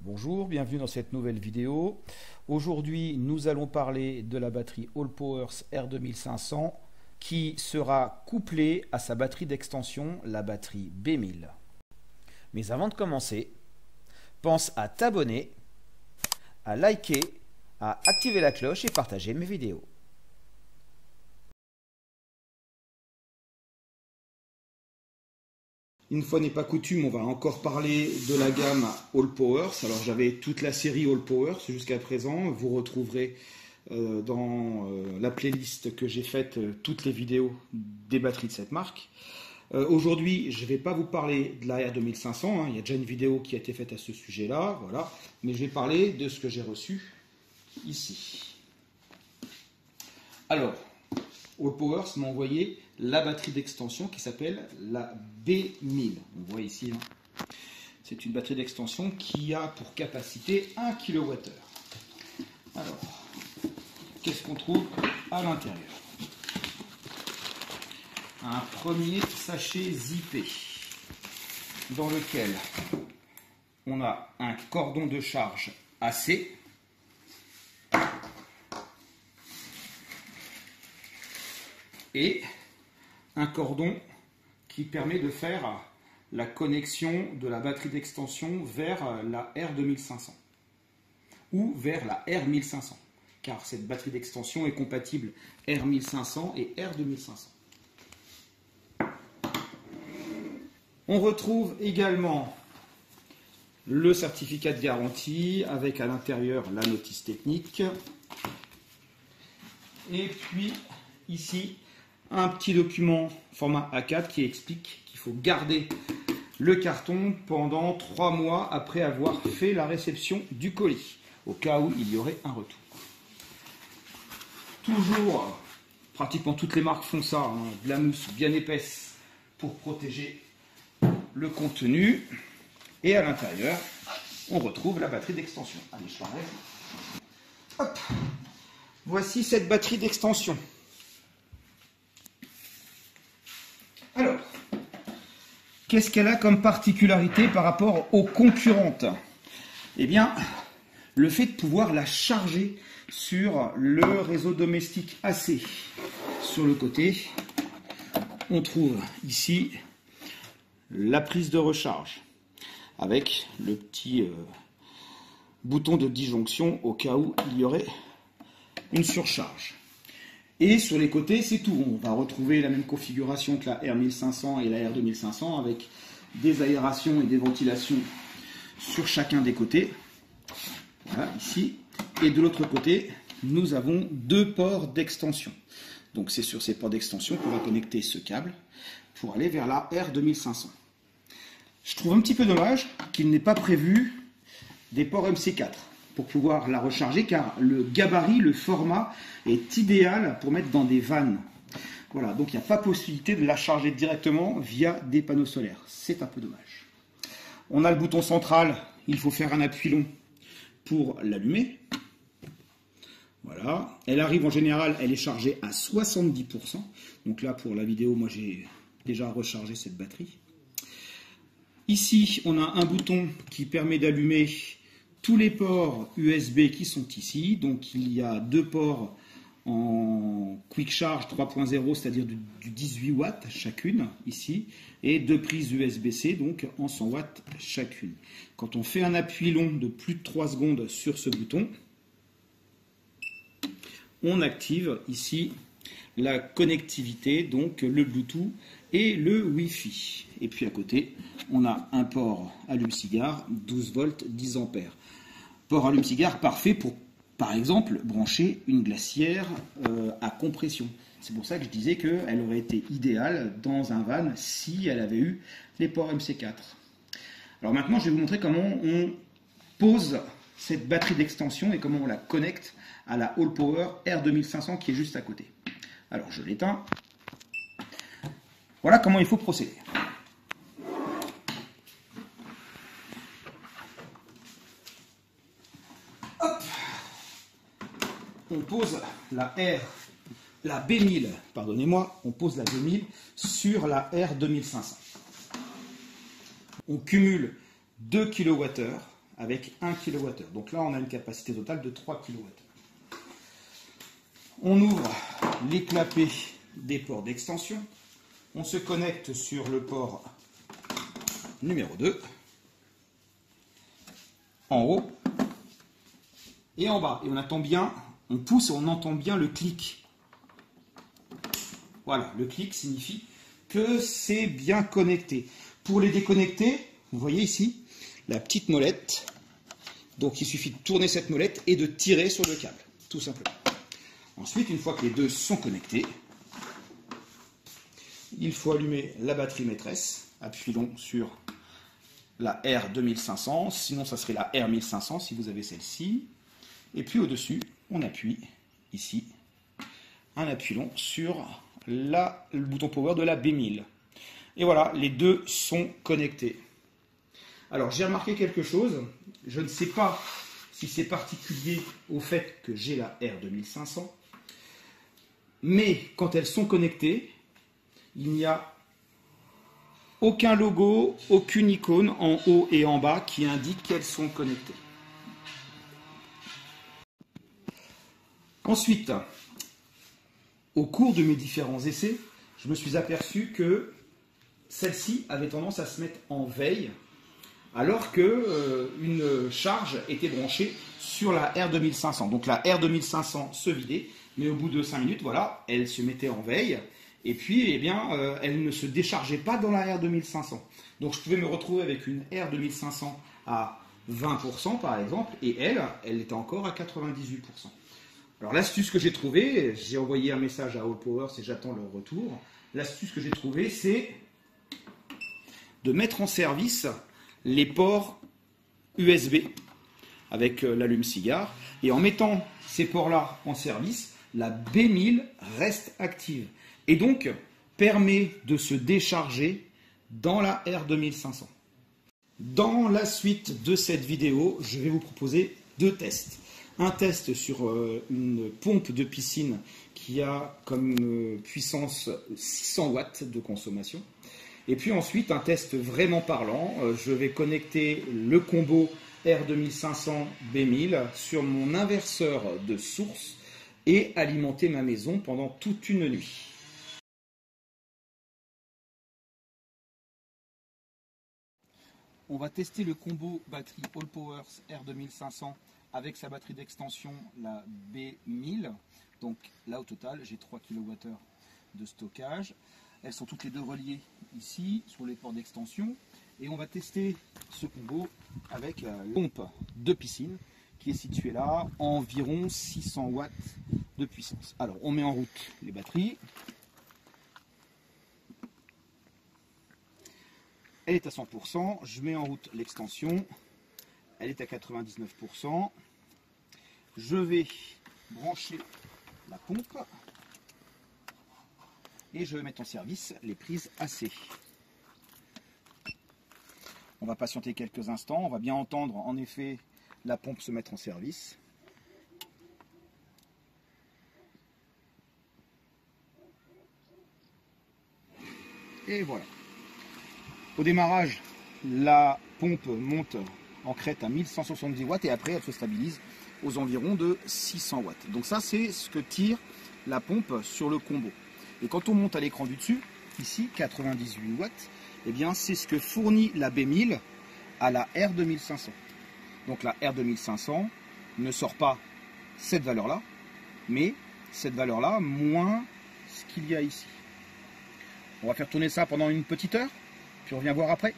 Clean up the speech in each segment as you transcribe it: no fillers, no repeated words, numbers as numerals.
Bonjour, bienvenue dans cette nouvelle vidéo. Aujourd'hui, nous allons parler de la batterie Allpowers R2500 qui sera couplée à sa batterie d'extension, la batterie B1000. Mais avant de commencer, pense à t'abonner, à liker, à activer la cloche et partager mes vidéos. Une fois n'est pas coutume, on va encore parler de la gamme Allpowers. Alors j'avais toute la série Allpowers jusqu'à présent. Vous retrouverez dans la playlist que j'ai faite toutes les vidéos des batteries de cette marque. Aujourd'hui, je ne vais pas vous parler de la R2500. Il y a déjà une vidéo qui a été faite à ce sujet-là. Voilà. Mais je vais parler de ce que j'ai reçu ici. Alors, Allpowers m'a envoyé la batterie d'extension qui s'appelle la B1000. On voit ici, hein. C'est une batterie d'extension qui a pour capacité 1 kWh. Alors, qu'est-ce qu'on trouve à l'intérieur? Un premier sachet zippé dans lequel on a un cordon de charge AC. Et un cordon qui permet de faire la connexion de la batterie d'extension vers la R2500 ou vers la R1500, car cette batterie d'extension est compatible R1500 et R2500. On retrouve également le certificat de garantie avec à l'intérieur la notice technique. Et puis ici, un petit document format A4 qui explique qu'il faut garder le carton pendant 3 mois après avoir fait la réception du colis, au cas où il y aurait un retour. Toujours, pratiquement toutes les marques font ça, hein, de la mousse bien épaisse pour protéger le contenu. Et à l'intérieur, on retrouve la batterie d'extension. Allez, je t'enlève. Hop. Voici cette batterie d'extension. Alors, qu'est-ce qu'elle a comme particularité par rapport aux concurrentes? Eh bien, le fait de pouvoir la charger sur le réseau domestique AC. Sur le côté, on trouve ici la prise de recharge avec le petit bouton de disjonction au cas où il y aurait une surcharge. Et sur les côtés, c'est tout. On va retrouver la même configuration que la R1500 et la R2500 avec des aérations et des ventilations sur chacun des côtés. Voilà, ici. Et de l'autre côté, nous avons 2 ports d'extension. Donc c'est sur ces ports d'extension qu'on va connecter ce câble pour aller vers la R2500. Je trouve un petit peu dommage qu'il n'ait pas prévu des ports MC4 pour pouvoir la recharger, car le gabarit, le format est idéal pour mettre dans des vannes. Voilà, donc il n'y a pas possibilité de la charger directement via des panneaux solaires. C'est un peu dommage. On a le bouton central, il faut faire un appui long pour l'allumer. Voilà, elle arrive en général, elle est chargée à 70%. Donc là, pour la vidéo, moi j'ai déjà rechargé cette batterie. Ici, on a un bouton qui permet d'allumer tous les ports USB qui sont ici. Donc il y a 2 ports en Quick Charge 3.0, c'est-à-dire du 18 watts chacune ici, et 2 prises USB-C, donc en 100 watts chacune. Quand on fait un appui long de plus de 3 secondes sur ce bouton, on active ici la connectivité, donc le Bluetooth et le Wi-Fi. Et puis à côté, on a un port allume-cigare, 12 volts, 10 ampères. Port allume-cigare parfait pour, par exemple, brancher une glacière à compression. C'est pour ça que je disais qu'elle aurait été idéale dans un van si elle avait eu les ports MC4. Alors maintenant, je vais vous montrer comment on pose cette batterie d'extension et comment on la connecte à la Allpowers R2500 qui est juste à côté. Alors je l'éteins. Voilà comment il faut procéder. Hop. On pose la B1000, pardonnez-moi, on pose la B1000 sur la R2500. On cumule 2 kWh avec 1 kWh. Donc là, on a une capacité totale de 3 kWh. On ouvre les clapets des ports d'extension. On se connecte sur le port numéro 2, en haut et en bas. Et on attend bien, on pousse et on entend bien le clic. Voilà, le clic signifie que c'est bien connecté. Pour les déconnecter, vous voyez ici la petite molette. Donc il suffit de tourner cette molette et de tirer sur le câble, tout simplement. Ensuite, une fois que les deux sont connectés, il faut allumer la batterie maîtresse. Appuyons sur la R2500, sinon ça serait la R1500 si vous avez celle-ci. Et puis au-dessus, on appuie ici un appui-long sur le bouton power de la B1000. Et voilà, les deux sont connectés. Alors j'ai remarqué quelque chose, je ne sais pas si c'est particulier au fait que j'ai la R2500, mais quand elles sont connectées, il n'y a aucun logo, aucune icône en haut et en bas qui indique qu'elles sont connectées. Ensuite, au cours de mes différents essais, je me suis aperçu que celle-ci avait tendance à se mettre en veille alors qu'une charge était branchée sur la R2500. Donc la R2500 se vidait, mais au bout de 5 minutes, voilà, elle se mettait en veille. Et puis, eh bien, elle ne se déchargeait pas dans la R2500. Donc je pouvais me retrouver avec une R2500 à 20% par exemple, et elle était encore à 98%. Alors l'astuce que j'ai trouvée, j'ai envoyé un message à All Powers et j'attends leur retour. L'astuce que j'ai trouvée, c'est de mettre en service les ports USB avec l'allume-cigare. Et en mettant ces ports-là en service, la B1000 reste active. Et donc permet de se décharger dans la R2500. Dans la suite de cette vidéo, je vais vous proposer 2 tests. Un test sur une pompe de piscine qui a comme puissance 600 watts de consommation. Et puis ensuite, un test vraiment parlant. Je vais connecter le combo R2500 B1000 sur mon inverseur de source et alimenter ma maison pendant toute une nuit. On va tester le combo batterie All Powers R2500 avec sa batterie d'extension, la B1000. Donc là, au total, j'ai 3 kWh de stockage. Elles sont toutes les deux reliées ici, sur les ports d'extension. Et on va tester ce combo avec la pompe de piscine qui est située là, environ 600 watts de puissance. Alors, on met en route les batteries. Elle est à 100%. Je mets en route l'extension. Elle est à 99%. Je vais brancher la pompe. Et je vais mettre en service les prises AC. On va patienter quelques instants. On va bien entendre en effet la pompe se mettre en service. Et voilà. Au démarrage, la pompe monte en crête à 1170 watts et après elle se stabilise aux environs de 600 watts. Donc ça, c'est ce que tire la pompe sur le combo. Et quand on monte à l'écran du dessus, ici 98 watts, eh bien c'est ce que fournit la B1000 à la R2500. Donc la R2500 ne sort pas cette valeur-là, mais cette valeur-là moins ce qu'il y a ici. On va faire tourner ça pendant une petite heure, puis on revient voir après.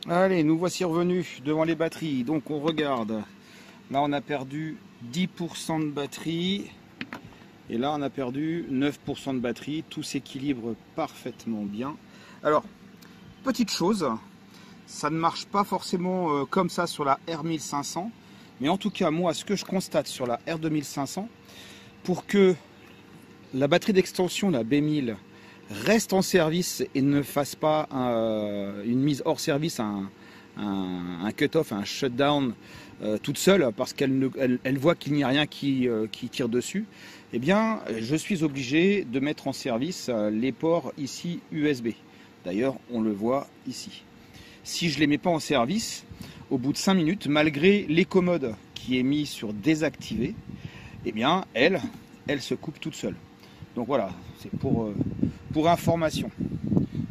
Allez, nous voici revenus devant les batteries. Donc on regarde. Là on a perdu 10% de batterie. Et là on a perdu 9% de batterie. Tout s'équilibre parfaitement bien. Alors, petite chose, ça ne marche pas forcément comme ça sur la R1500. Mais en tout cas, moi, ce que je constate sur la R2500, pour que la batterie d'extension, la B1000, reste en service et ne fasse pas une mise hors service, un cut-off, un shutdown toute seule, parce qu'elle voit qu'il n'y a rien qui tire dessus, eh bien, je suis obligé de mettre en service les ports ici USB. D'ailleurs, on le voit ici. Si je ne les mets pas en service, au bout de 5 minutes, malgré l'éco-mode qui est mis sur désactiver, eh bien, elle se coupe toute seule. Donc voilà, c'est pour information.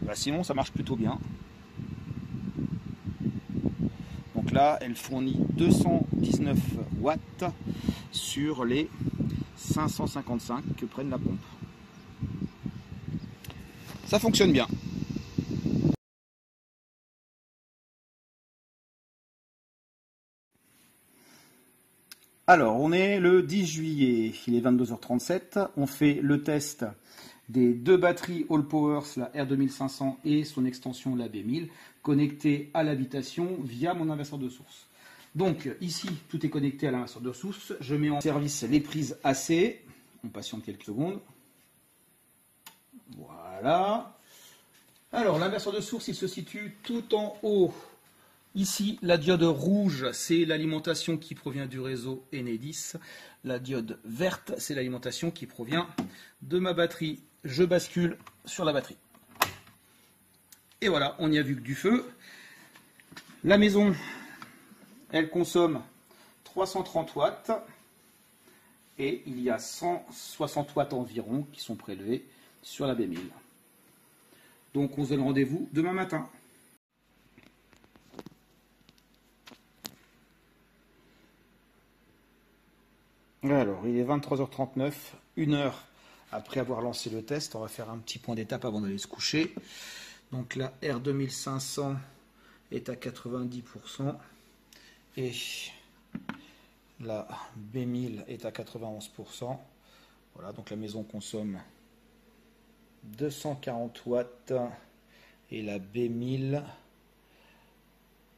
Bah, sinon, ça marche plutôt bien. Donc là, elle fournit 219 watts sur les 555 que prenne la pompe. Ça fonctionne bien. Alors, on est le 10 juillet, il est 22h37. On fait le test des deux batteries All Powers, la R2500 et son extension, la B1000, connectées à l'habitation via mon inverseur de source. Donc, ici, tout est connecté à l'inverseur de source. Je mets en service les prises AC. On patiente quelques secondes. Voilà. Alors, l'inverseur de source, il se situe tout en haut. Ici, la diode rouge, c'est l'alimentation qui provient du réseau Enedis. La diode verte, c'est l'alimentation qui provient de ma batterie. Je bascule sur la batterie. Et voilà, on n'y a vu que du feu. La maison, elle consomme 330 watts. Et il y a 160 watts environ qui sont prélevés sur la B1000. Donc, on se donne rendez-vous demain matin. Alors, il est 23h39, 1 heure après avoir lancé le test. On va faire un petit point d'étape avant d'aller se coucher. Donc la R2500 est à 90% et la B1000 est à 91%. Voilà, donc la maison consomme 240 watts et la B1000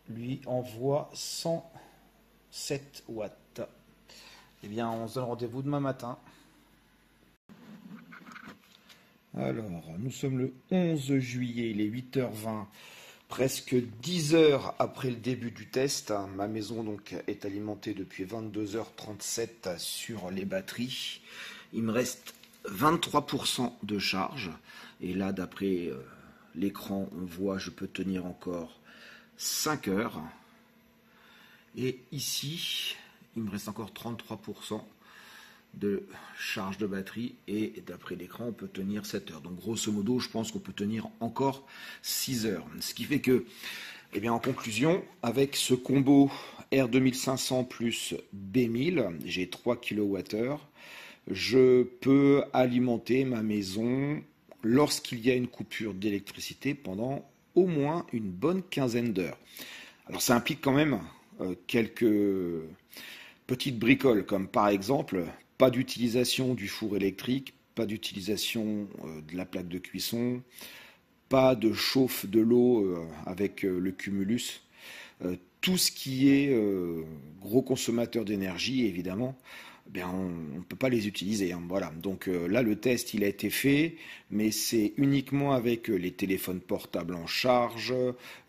lui envoie 107 watts. Eh bien, on se donne rendez-vous demain matin. Alors, nous sommes le 11 juillet, il est 8h20, presque 10 heures après le début du test. Ma maison donc est alimentée depuis 22h37 sur les batteries. Il me reste 23% de charge. Et là, d'après l'écran, on voit je peux tenir encore 5 heures. Et ici, il me reste encore 33% de charge de batterie et d'après l'écran on peut tenir 7 heures. Donc grosso modo je pense qu'on peut tenir encore 6 heures. Ce qui fait que, eh bien, en conclusion, avec ce combo R2500 plus B1000, j'ai 3 kWh, je peux alimenter ma maison lorsqu'il y a une coupure d'électricité pendant au moins une bonne quinzaine d'heures. Alors ça implique quand même quelques petites bricoles, comme par exemple pas d'utilisation du four électrique, pas d'utilisation de la plaque de cuisson, pas de chauffe de l'eau avec le cumulus. Tout ce qui est gros consommateur d'énergie, évidemment, bien, on ne peut pas les utiliser. Hein, voilà. Donc là, le test, il a été fait, mais c'est uniquement avec les téléphones portables en charge,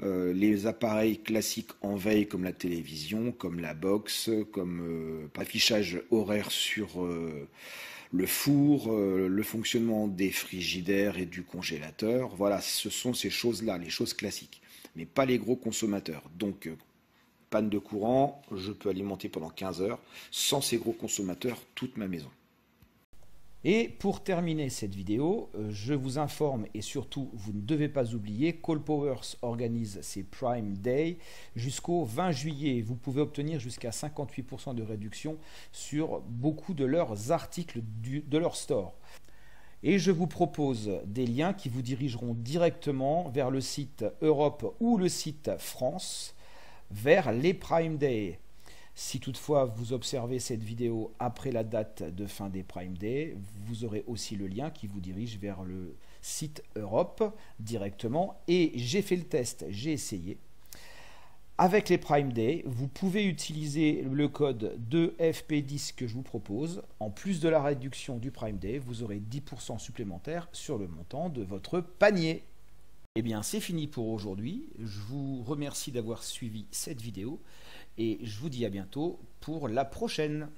les appareils classiques en veille comme la télévision, comme la box, comme affichage horaire sur le four, le fonctionnement des frigidaires et du congélateur. Voilà, ce sont ces choses-là, les choses classiques, mais pas les gros consommateurs. Donc, panne de courant, je peux alimenter pendant 15 heures sans ces gros consommateurs toute ma maison. Et pour terminer cette vidéo, je vous informe et surtout vous ne devez pas oublier qu'All Powers organise ses Prime Day jusqu'au 20 juillet. Vous pouvez obtenir jusqu'à 58% de réduction sur beaucoup de leurs articles de leur store. Et je vous propose des liens qui vous dirigeront directement vers le site Europe ou le site France, vers les Prime Day. Si toutefois vous observez cette vidéo après la date de fin des Prime Day, vous aurez aussi le lien qui vous dirige vers le site Europe directement. Et j'ai fait le test, j'ai essayé. Avec les Prime Day, vous pouvez utiliser le code 2FP10 que je vous propose. En plus de la réduction du Prime Day, vous aurez 10% supplémentaire sur le montant de votre panier. Eh bien, c'est fini pour aujourd'hui. Je vous remercie d'avoir suivi cette vidéo et je vous dis à bientôt pour la prochaine.